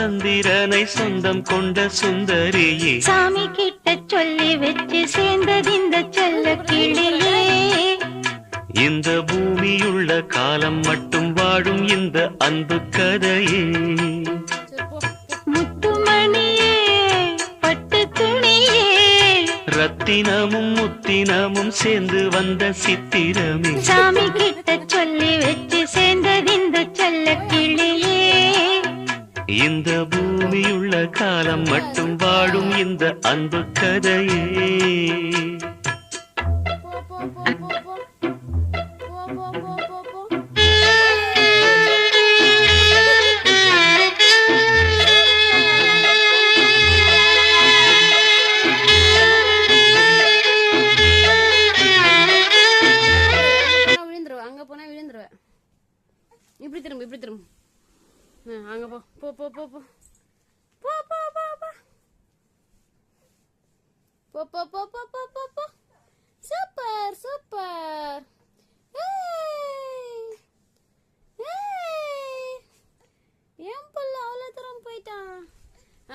சந்திரனை சொந்தம் கொண்ட சுந்தரியே, சாமி கிட்ட சொல்லி வச்சு சேர்ந்தது இந்த செல்ல கிளியே. இந்த பூமியுள்ள காலம் மட்டும் வாழும் இந்த அன்பு கதையே. முத்துமணியே பட்டு துணியே, ரத்தினமும் முத்தினமும் சேர்ந்து வந்த சித்திரமே, சாமி கிட்ட சொல்லி வச்சு சேர்ந்தது இந்த செல்ல கிளியே. இந்த பூமியுள்ள காலம் மட்டும் வாழும் இந்த அன்பு கதையே. அங்க போனா விழுந்துருவேன். இப்படி திரும்ப இப்படி திரும்ப. அங்க போ போ போ போ போ போ போ போ போ போ போ போ போ போ போ போ. Super super. ஏன் புள்ள அவ்வளோ தூரம் போயிட்டான்?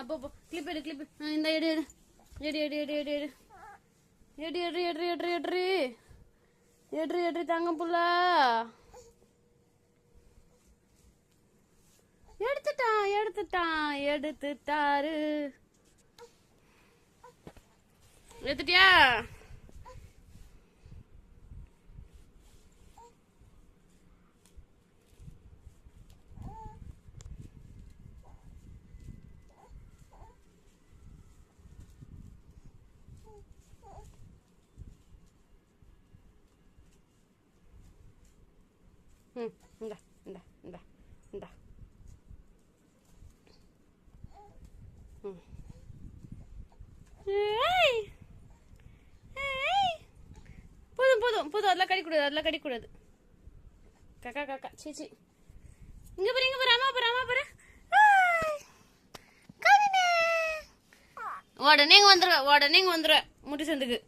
போ போ. கிளிப் எடு கிளிப். இந்த எடு எடு எடு எடு எடு எடு எடு எடு எடு எடு எடு எடு எடு எடு தாங்க புள்ள. எடுத்துட்டான் எடுத்துட்டான் எடுத்துட்டாரு. எடுத்துட்டியா? இந்தா இந்தா இந்தா இந்தா. போதும் போதும் போதும். அதெல்லாம் கடிக்கூடாது அதெல்லாம் கடிக்கூடாது. காக்கா காக்கா சீச்சி. இங்க பாரு இங்க பாரு. அம்மா பாரு அம்மா பாரு. உடனே இங்க வந்துருவேன் உடனே இங்க வந்துருவேன் முட்டி சந்துக்கு.